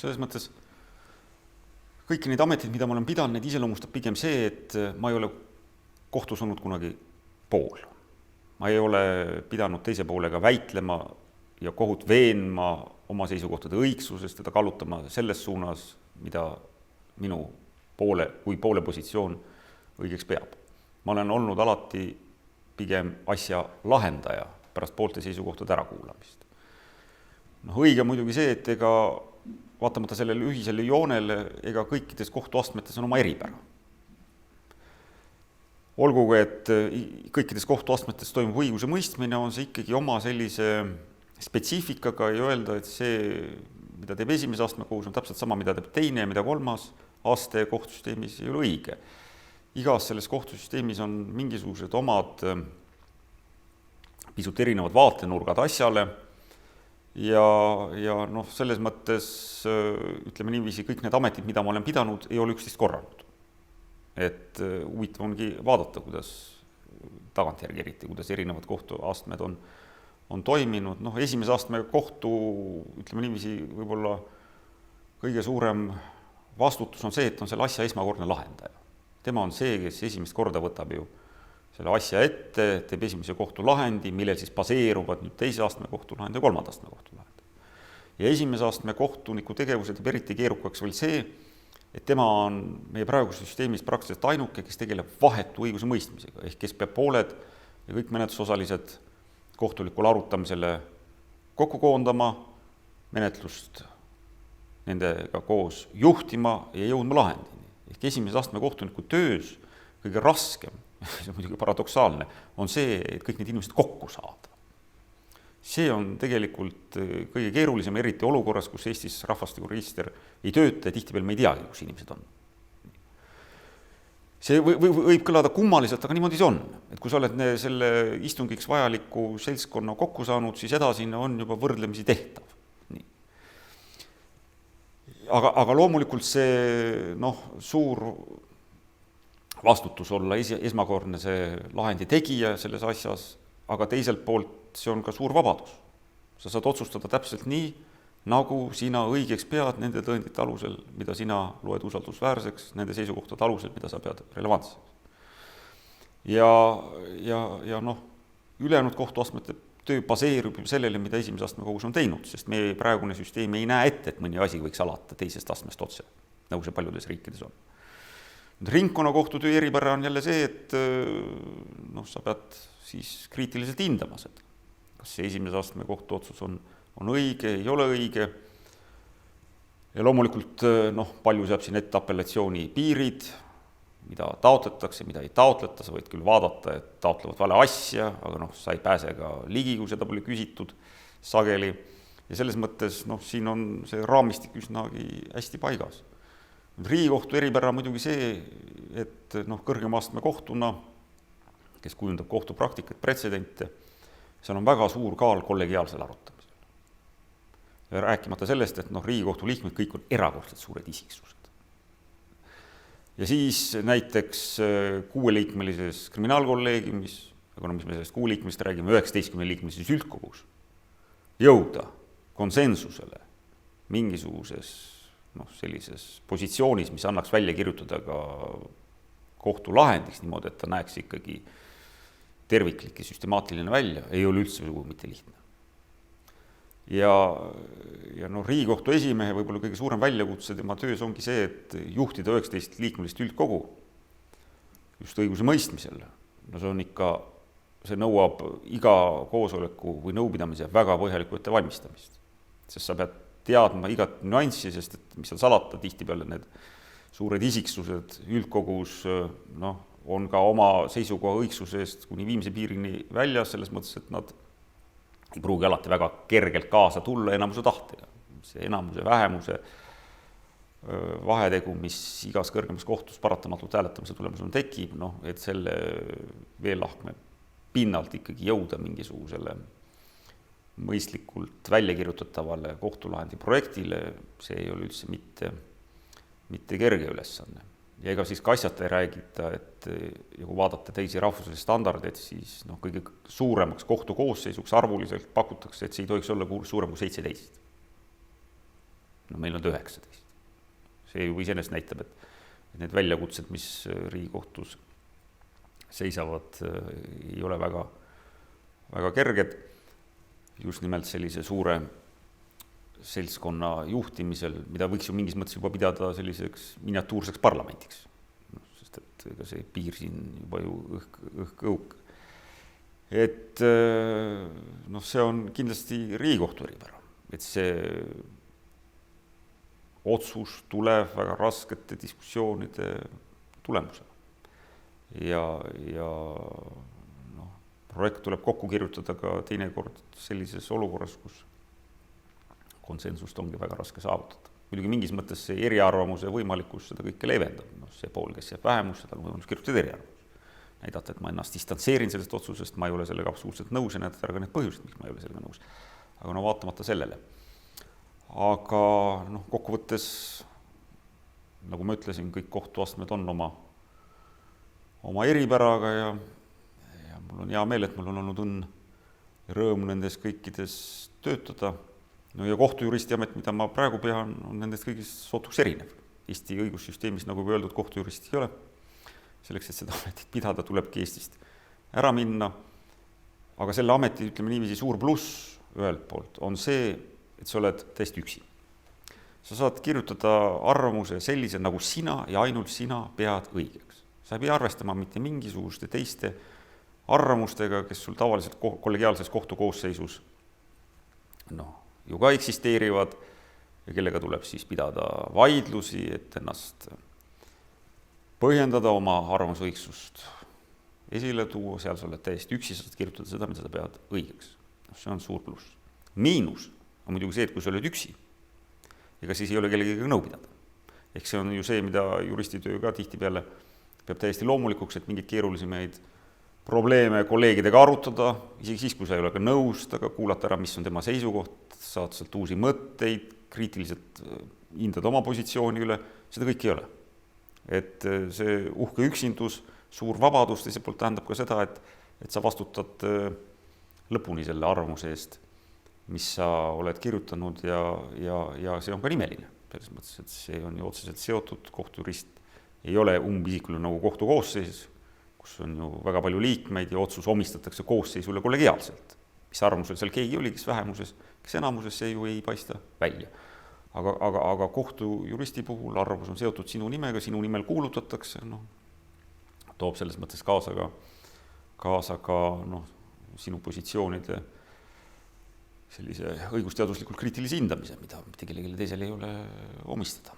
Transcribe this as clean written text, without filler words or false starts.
selles mõttes kõiki neid ameteid, mida ma olen pidanud, neid iseloomustab pigem see, et ma ei ole kohtus olnud kunagi pool. Ma ei ole pidanud teise poolega väitlema ja kohut veenma oma seisukohtade õigsusest, teda kallutama selles suunas, mida minu poole positsioon õigeks peab. Ma olen olnud alati pigem asja lahendaja pärast poolte seisukohtade ärakuulamist. Õige muidugi see, et ega vaatamata sellele ühisele joonele, ega kõikides kohtuastmetes on oma eripära. Olgugi, et kõikides kohtuastmetes toimub õiguse mõistmine, on see ikkagi oma sellise spetsiifikaga ja öelda, et see, mida teeb esimese astme kohus, on täpselt sama, mida teeb teine ja mida kolmas aste kohtusüsteemis ei ole õige. Igas selles kohtusüsteemis on mingisugused omad pisut erinevad vaatenurgad asjale ja selles mõttes, ütleme niiviisi, kõik need ametid, mida ma olen pidanud, ei ole üksteist korranud. Et huvitav ongi vaadata, kuidas tagantjärgi eriti, kuidas erinevad kohtuastmed on toiminud. Esimese astme kohtu, ütleme niiviisi, võib-olla kõige suurem vastutus on see, et on selle asja esmakordne lahendaja. Tema on see, kes esimest korda võtab ju selle asja ette, teeb esimese kohtu lahendi, millel siis baseeruvad nüüd teise astme kohtu lahend ja kolmanda astme kohtu lahend. Ja esimese astme kohtuniku tegevuse teeb eriti keerukaks veel see, et tema on meie praeguses süsteemis praktiliselt ainuke, kes tegeleb vahetu õiguse mõistmisega, ehk kes peab pooled ja kõik menetlusosalised kohtulikul arutamisele kokku koondama, menetlust nendega koos juhtima ja jõudma lahendini. Ehk esimese astme kohtuniku töös kõige raskem, see on muidugi paradoksaalne, on see, et kõik need inimesed kokku saada. See on tegelikult kõige keerulisem, eriti olukorras, kus Eestis rahvastikuregister ei tööta ja tihtipeale me ei teagi, kus inimesed on. See võib kõlada kummaliselt, aga niimoodi see on. Et kui sa oled selle istungiks vajaliku seltskonna kokku saanud, siis edasine on juba võrdlemisi tehtav. Nii. Aga loomulikult see suur vastutus olla esmakordne see lahendi tegija selles asjas, aga teiselt poolt see on ka suur vabadus. Sa saad otsustada täpselt nii, nagu sina õigeks pead nende tõendite alusel, mida sina loed usaldusväärseks, nende seisukohtade alusel, mida sa pead relevantseks. Ja ülejäänud kohtuastmete töö baseerub sellele, mida esimese astme kohus on teinud, sest meie praegune süsteem ei näe ette, et mõni asi võiks alata teisest astmest otse, nagu see paljudes riikides on. Ringkonnakohtu töö eripära on jälle see, et sa pead siis kriitiliselt hindama seda. Kas see esimese astme kohtu otsus on õige, ei ole õige. Ja loomulikult palju seab siin ette apellatsiooni piirid, mida taotletakse, mida ei taotleta, sa võid küll vaadata, et taotlevad vale asja, aga sa ei pääse ka ligi, kui seda pole küsitud sageli. Ja selles mõttes siin on see raamistik üsnagi hästi paigas. Riigikohtu eripära muidugi see, et kõrgema astme kohtuna, kes kujundab kohtupraktikat, pretsedente, seal on väga suur kaal kollegiaalsel arutamisel. Ja rääkimata sellest, et Riigikohtu liikmed kõik on erakordselt suured isiksused. Ja siis näiteks 6-liikmelises kriminaalkolleegiumis, aga mis me sellest 6-liikmelist räägime, 19-liikmelises üldkogus, jõuda konsensusele mingisuguses sellises positsioonis, mis annaks välja kirjutada ka kohtulahendiks niimoodi, et ta näeks ikkagi terviklik ja süstemaatiline välja, ei ole üldse mitte lihtne. Ja Riigikohtu esimehe võib-olla kõige suurem väljakutse tema töös ongi see, et juhtida 19-liikmelist üldkogu just õiguse mõistmisel. See nõuab iga koosoleku või nõupidamise väga põhjalikku ettevalmistamist, sest sa pead teadma igat nüanssi, sest et mis seal salata, tihtipeale need suured isiksused üldkogus on ka oma seisukoha õigsusest kuni viimse piirini väljas, selles mõttes, et nad ei pruugi alati väga kergelt kaasa tulla enamuse tahtega. See enamuse vähemuse vahetegu, mis igas kõrgemas kohtus paratamatult hääletamise tulemusena tekib, et selle veelahkme pinnalt ikkagi jõuda mingisugusele mõistlikult välja kirjutatavale kohtulahendi projektile, see ei ole üldse mitte kerge ülesanne. Ja ega siis ka asjata ei räägita, et kui vaadata teisi rahvusvahelisi standardeid, siis kõige suuremaks kohtu koosseisuks arvuliselt pakutakse, et see ei tohiks olla suurem kui 17. no meil on 19. See juba iseenesest näitab, et need väljakutsed, mis Riigikohtus seisavad, ei ole väga, väga kerged. Just nimelt sellise suure seltskonna juhtimisel, mida võiks ju mingis mõttes juba pidada selliseks miniatuurseks parlamendiks. Sest et ega see piir siin juba ju õhk. Et see on kindlasti Riigikohtu eripära, et see otsus tuleb väga raskete diskussioonide tulemusena. Ja projekt tuleb kokku kirjutada ka teinekord sellises olukorras, kus konsensust ongi väga raske saavutada. Muidugi mingis mõttes see eriarvamuse võimalikkus seda kõike leevendab. See pool, kes jääb vähemus, seda on võimalus kirjutada eriarvamus. Näidata, et ma ennast distantseerin sellest otsusest, ma ei ole sellega absoluutselt nõus ja näidata ära ka need põhjused, miks ma ei ole sellega nõus. Aga vaatamata sellele. Aga kokkuvõttes, nagu ma ütlesin, kõik kohtuastmed on oma eripäraga ja mul on hea meel, et mul on olnud õnn ja rõõm nendes kõikides töötada. Ja kohtujuristi amet, mida ma praegu pean, on nendest kõigist sootuks erinev. Eesti õigussüsteemis, nagu öeldud, kohtujuristi ei ole. Selleks, et seda ametit pidada, tulebki Eestist ära minna. Aga selle ameti, ütleme niiviisi, suur pluss ühelt poolt on see, et sa oled täiesti üksi. Sa saad kirjutada arvamuse sellise, nagu sina ja ainult sina pead õigeks. Sa ei pea arvestama mitte mingisuguste teiste arvamustega, kes sul tavaliselt kollegiaalses kohtukoosseisus ju ka eksisteerivad ja kellega tuleb siis pidada vaidlusi, et ennast põhjendada oma arvamusõigsust esile tuua, seal sa oled täiesti üksi, sa saad kirjutada seda, mida sa pead õigeks. See on suur pluss. Miinus on muidugi see, et kui sa oled üksi, ega siis ei ole kellegagi nõu pidada. Ehk see on ju see, mida juristitöö ka tihtipeale peab täiesti loomulikuks, et mingid keerulisemaid probleeme kolleegidega arutada, isegi siis, kui sa ei ole ka nõus, aga kuulata ära, mis on tema seisukoht, saad sealt uusi mõtteid, kriitiliselt hindada oma positsiooni üle, seda kõik ei ole. Et see uhke üksindus, suur vabadus teiselt poolt tähendab ka seda, et sa vastutad lõpuni selle arvamuse eest, mis sa oled kirjutanud ja see on ka nimeline. Selles mõttes, et see on ju otseselt seotud, kohtujurist ei ole umbisikuline nagu kohtukoosseis, kus on ju väga palju liikmeid ja otsus omistatakse koosseisule kollegiaalselt. Mis arvamusel seal keegi oli, kes vähemuses, kes enamuses, see ju ei paista välja. Aga kohtujuristi puhul arvamus on seotud sinu nimega, sinu nimel kuulutatakse, toob selles mõttes kaasa ka sinu positsioonide sellise õigusteaduslikult kriitilise hindamise, mida mitte kellelegi teisele ei ole omistada.